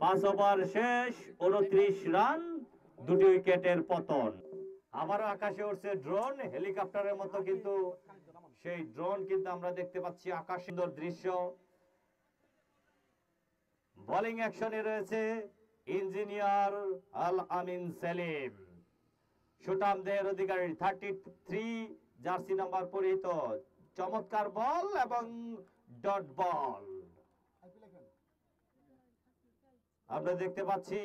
5 over শেষ, 29 run, 2টি উইকেটের পতন। আবারও আকাশে উঠছে ড্রোন, হেলিকপ্টারের মতো কিন্তু সেই ড্রোন কিন্তু আমরা দেখতে পাচ্ছি। আকাশ সুন্দর দৃশ্য। বোলিং অ্যাকশনে রয়েছে ইঞ্জিনিয়ার আল আমিন সেলিম, সুঠাম দেহের অধিকারী, 33 জার্সি নাম্বার পরিহিত। চমৎকার বল এবং ডট বল আমরা দেখতে পাচ্ছি।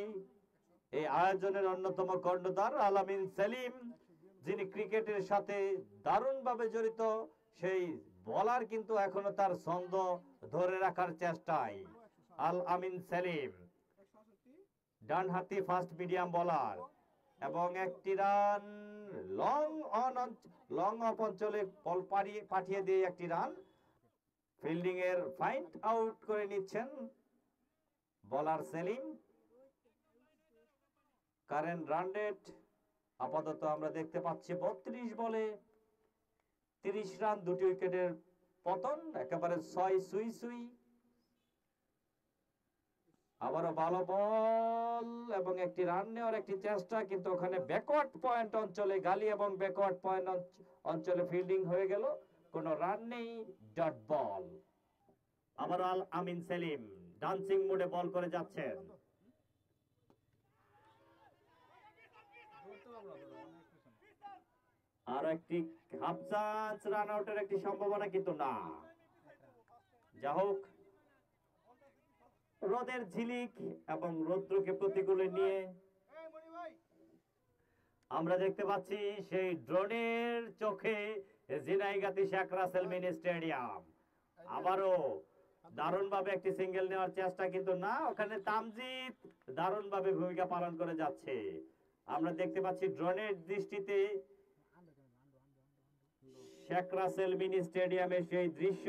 এই আয়োজনের অন্যতম কর্ণধার আল আমিন সেলিম, যিনি ক্রিকেটের সাথে দারুণভাবে জড়িত। সেই বলার কিন্তু এখনো তার ছন্দ ধরে রাখার চেষ্টায় আল আমিন সেলিম, ডানহাতি ফাস্ট মিডিয়াম বলার, এবং একটি রান লং অফ অঞ্চলে বল পাঠিয়ে দিয়ে একটি রান। ফিল্ডিং এর ফাইন্ড আউট করে নিচ্ছেন বলার সেলিম। কারেন্ট রান রেট আপাতত আমরা দেখতে পাচ্ছি 32 বলে 30 রান, 2টি উইকেটের পতন, একেবারে 6 সুই সুই। আবারও ভালো বল এবং একটি রান নেওয়ার একটি চেষ্টা, কিন্তু ওখানে ব্যাকওয়ার্ড পয়েন্ট অঞ্চলে গালি এবং ব্যাকওয়ার্ড পয়েন্ট অঞ্চলে ফিল্ডিং হয়ে গেল, কোনো রান নেই, ডট বল। আবার আল আমিন সেলিম ডান্সিং মোডে বল করে যাচ্ছেন। আর একটি হাফ চান্স, রান আউটের একটি সম্ভাবনা কিন্তু না। যা হোক, রোদের ঝিলিক এবং রৌদ্রকে প্রতিকূলে নিয়ে আমরা দেখতে পাচ্ছি সেই ড্রোনের চোখে ঝিনাইগাতি শেখ রাসেল মিনি স্টেডিয়াম। আবারও দারুণভাবে একটি সিঙ্গেল নেওয়ার চেষ্টা, কিন্তু না, ওখানে তামজিদ দারুণভাবে ভূমিকা পালন করে যাচ্ছে। আমরা দেখতে পাচ্ছি ড্রোনের দৃষ্টিতে শেখ রাসেল মিনি স্টেডিয়ামের সেই দৃশ্য।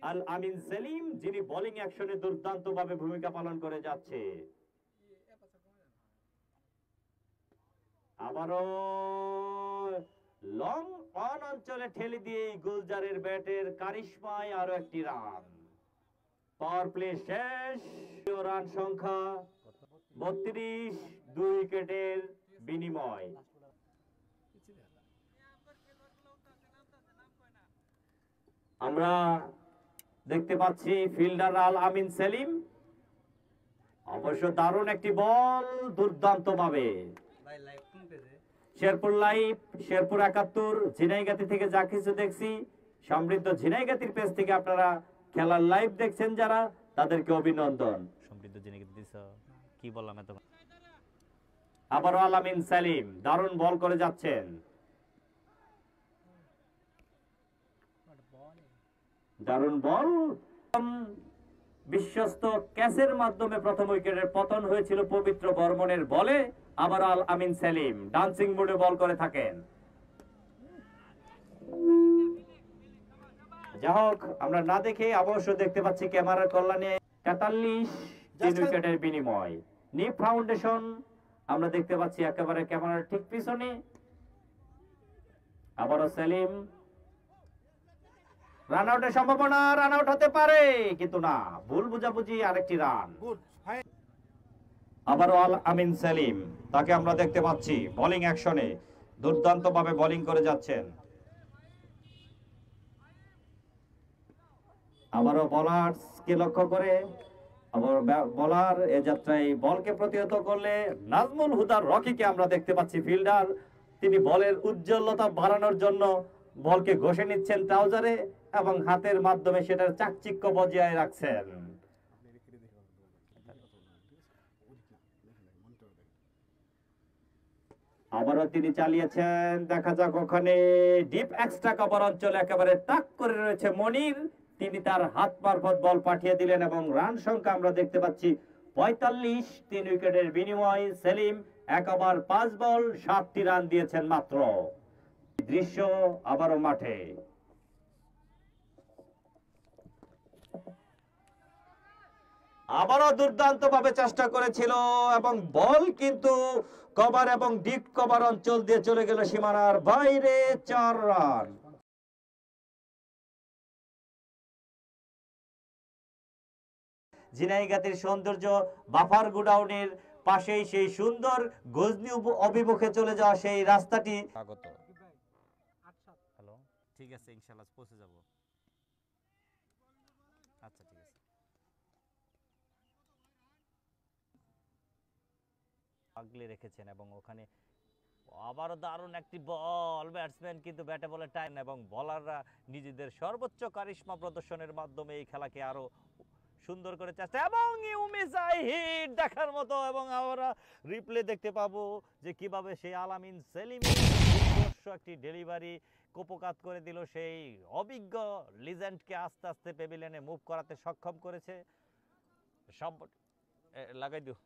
আল আমিন সেলিম, যিনি বোলিং অ্যাকশনে দুর্দান্ত ভাবে ভূমিকা পালন করে যাচ্ছে। আবারও লং অন অঞ্চলে ঠেলে দিয়ে গুলজারের ব্যাটের কারিশমায় আরো একটি রান। পাওয়ার প্লে শেষ, রান সংখ্যা 32, 2 উইকেটের বিনিময়। আমরা দেখতে পাচ্ছি ফিল্ডার আল আমিন সেলিম, অবশ্য দারুণ একটি বল, দুর্দান্ত ভাবে। শেরপুর লাইভ, শেরপুর 71, ঝিনাইগাতি থেকে যা কিছু দেখছি, সমৃদ্ধ ঝিনাইগাতির পেজ থেকে আপনারা খেলার লাইভ দেখছেন যারা, তাদেরকে অভিনন্দন। সমৃদ্ধ ঝিনাইগাতি দিছ, কি বললাম এত। আবারও আল আমিন সেলিম দারুণ বল করে যাচ্ছেন। দারুণ বল, বিশ্বস্ত ক্যাচের মাধ্যমে প্রথম উইকেটের পতন হয়েছিল পবিত্র বর্মনের বলে। আবার আল আমিন সেলিম ডান্সিং মোডে বল করে থাকেন। যা হোক, আমরা না দেখে অবশ্য দেখতে পাচ্ছি ক্যামেরার কল্যাণে 43, 3 উইকেটের বিনিময়। নি ফাউন্ডেশন আমরা দেখতে পাচ্ছি একেবারে ক্যামেরার ঠিক পিছনে। আবারও সেলিম, রান আউটের সম্ভাবনা, রান আউট হতে পারে, কিন্তু না, ভুল বুঝাবুঝি, আরেকটি রান। আবারও আল আমিন সেলিম, তাকে আমরা দেখতে পাচ্ছি বোলিং অ্যাকশনে দুর্দান্ত ভাবে বোলিং করে যাচ্ছেন। আবারও বোলারকে লক্ষ্য করে, আবার বোলার এ যাত্রায় বলকে প্রতিহত করলে নাজমুল হুদার রকিকে আমরা দেখতে পাচ্ছি ফিল্ডার, তিনি বলের উজ্জ্বলতা বাড়ানোর জন্য বলকে ঘষে নিচ্ছেন ট্রাউজারে এবং হাতের মাধ্যমে সেটার চাকচিক্য বজায় রাখছেন। আবারও তিনি চালিয়েছেন, দেখা যাক ওখানে ডিপ এক্সট্রা কভার অঞ্চলে একেবারে টাক করে রয়েছে মনির, তিনি তার হাত মারফত বল পাঠিয়ে দিলেন এবং রান সংখ্যা আমরা দেখতে পাচ্ছি 45, 3 উইকেটের বিনিময়। সেলিম 1 ওভার 5 বল 7টি রান দিয়েছেন মাত্র। দৃশ্য আবারও মাঠে। আবারও দুর্দান্ত ভাবে চেষ্টা করেছিল এবং বল কিন্তু কভার এবং ডিপ কভার অঞ্চল দিয়ে চলে গেল সীমানার বাইরে, 4 রান। ঝিনাইগাতীর সৌন্দর্য বাফার গোডাউনের পাশেই সেই সুন্দর গজনি অভিমুখে চলে যাওয়া সেই রাস্তাটি স্বাগত। হ্যালো, ঠিক আছে, ইনশাআল্লাহ পৌঁছে যাব। আচ্ছা, ঠিক আছে। আগলে রেখেছেন এবং ওখানে আবারও দারুণ একটি বল, ব্যাটসম্যান কিন্তু ব্যাটে বলে টাইম এবং বলাররা নিজেদের সর্বোচ্চ কারিশমা প্রদর্শনের মাধ্যমে এই খেলাকে আরো সুন্দর করে চেষ্টা এবং হিট দেখার মতো এবং আমরা রিপ্লে দেখতে পাবো যে কিভাবে সেই আলামিন সেলিমের একটি ডেলিভারি কোপকাত করে দিল, সেই অভিজ্ঞ লিজেন্ডকে আস্তে আস্তে পেভিলিয়নে মুভ করাতে সক্ষম করেছে। সব লাগাই দিও।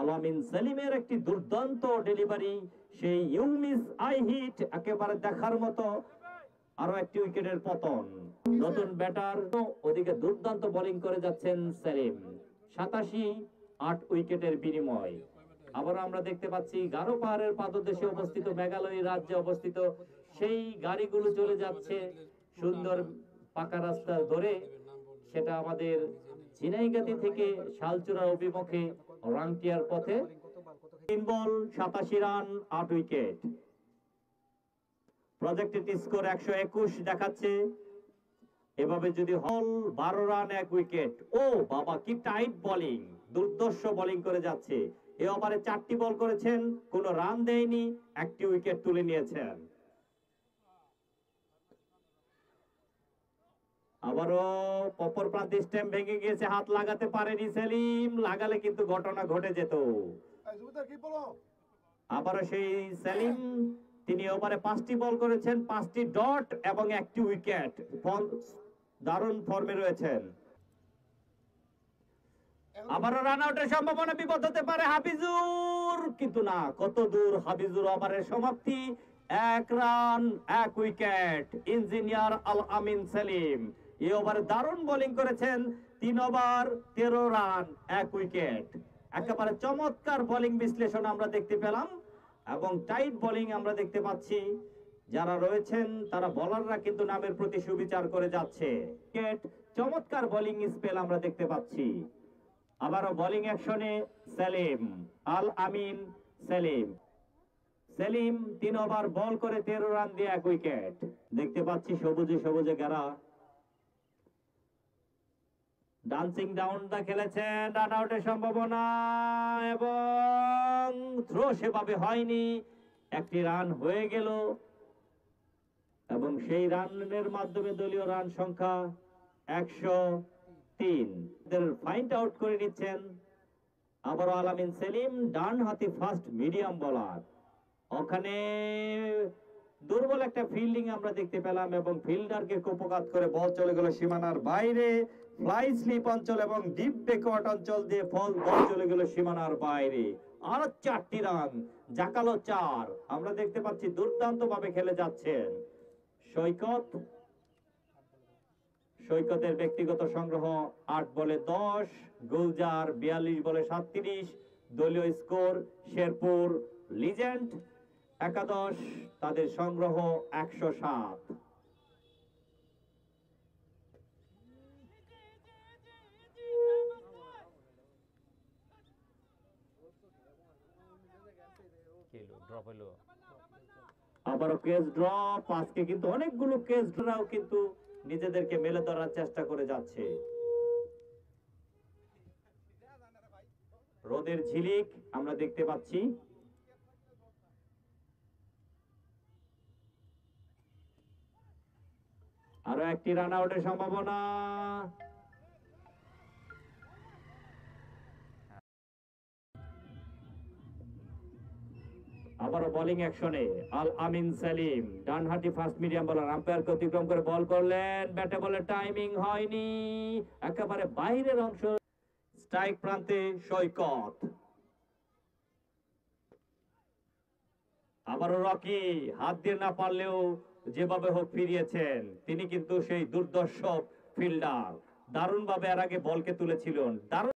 আলামিন সেলিমের একটি দুর্দান্ত ডেলিভারি, সেই ইউমিস আই হিট একেবারে দেখার মতো। আরো একটি উইকেটের পতন। নতুন ব্যাটার, ওদিকে দুর্দান্ত বোলিং করে যাচ্ছেন সেলিম। ৮৭ উইকেটের বিনিময়। আবার আমরা দেখতে পাচ্ছি গারো পাহাড়ের পাদদেশে অবস্থিত, মেঘালয় রাজ্যে অবস্থিত সেই গাড়িগুলো চলে যাচ্ছে সুন্দর পাকা রাস্তা ধরে। সেটা আমাদের ঝিনাইগাতি থেকে শালচূড়া অভিমুখে রাংটিয়ার পথে। ৩ বল ৮৭ রান ৮ উইকেট। প্রজেক্টেড স্কোর ১২১ দেখাচ্ছে। এভাবে যদি হল ১২ রান ১ উইকেট। ও বাবা, কি টাইট বোলিং, দুর্ধর্ষ বোলিং করে যাচ্ছে। এই ওভারে ৪টি বল করেছেন, কোনো রান দেয়নি, একটি উইকেট তুলে নিয়েছেন। আবারও অপর প্রান্তে স্ট্যাম্প ভেঙে গিয়েছে, হাত লাগাতে পারেনি সেলিম, লাগালে কিন্তু ঘটনা ঘটে যেত। আবারও সেই সেলিম, তিনি ওভারে ৫টি বল করেছেন, ৫টি ডট এবং একটি উইকেট। দারুণ ফর্মে রয়েছেন। আবারও রান আউটের সম্ভাবনা, বিপদ হতে পারে হাফিজুর, কিন্তু না, কত দূর হাফিজুর। ওভারের সমাপ্তি ১ রান ১ উইকেট। ইঞ্জিনিয়ার আল আমিন সেলিম এই ওভারে দারুণ বোলিং করেছেন। ৩ ওভার ১৩ রান ১ উইকেট। একেবারে চমৎকার বোলিং বিশ্লেষণ আমরা দেখতে পেলাম এবং টাইট বোলিং আমরা দেখতে পাচ্ছি। যারা রয়েছেন তারা বোলাররা কিন্তু নামের প্রতি সুবিচার করে যাচ্ছে। চমৎকার বোলিং স্পেল আমরা দেখতে পাচ্ছি। আবারও বোলিং অ্যাকশনে সেলিম, আল আমিন সেলিম। সেলিম ৩ ওভার বল করে ১৩ রান দিয়ে ১ উইকেট। দেখতে পাচ্ছি সবুজে সবুজে ঘেরা। ডান্সিং ডাউনটা খেলেছেন, রান আউটের সম্ভাবনা এবং থ্রো সেভাবে হয়নি, একটি রান হয়ে গেল এবং সেই রানের মাধ্যমে দলীয় রান সংখ্যা ১০৩। ফাইন্ড আউট করে নিচ্ছেন আবারও আলামিন সেলিম, ডান হাতি ফাস্ট মিডিয়াম বোলার। ওখানে দুর্বল একটা ফিল্ডিং আমরা দেখতে পেলাম এবং ফিল্ডারকে কোপকাত করে বল চলে গেল সীমানার বাইরে। ফ্লাই স্লিপ অঞ্চল এবং ডিপ ব্যাকওয়ার্ড অঞ্চল দিয়ে বল চলে গেল সীমানার বাইরে। আর ৪টি রান, জাকালো ৪। আমরা দেখতে পাচ্ছি দুর্দান্ত ভাবে খেলে যাচ্ছেন সৈকতের ব্যক্তিগত সংগ্রহ ৮ বলে ১০, গুলজার ৪২ বলে ৩৭। দলীয় স্কোর শেরপুর লিজেন্ড একাদশ, তাদের সংগ্রহ ১০৭। আবারও কেস ড্রপ। আজকে কিন্তু অনেকগুলো কেস ড্রও কিন্তু নিজেদেরকে মেলে ধরার চেষ্টা করে যাচ্ছে। রোদের ঝিলিক আমরা দেখতে পাচ্ছি। আরো একটি রান আউটের সম্ভাবনা। আবারও বোলিং অ্যাকশনে আল আমিন সেলিম, ডানহাতি ফাস্ট মিডিয়াম বোলার। আম্পায়ারকে অতিক্রম করে বল করলেন, ব্যাটে বলের টাইমিং হয়নি, একেবারে বাইরের অংশ। স্ট্রাইক প্রান্তে সৈকত। আবারও রকি হাত দিয়ে না পারলেও যেভাবে হোক ফিরিয়েছেন। তিনি কিন্তু সেই দুর্দর্শ ফিল্ডার, দারুণ ভাবে এর আগে বলকে তুলেছিলেন। দারুণ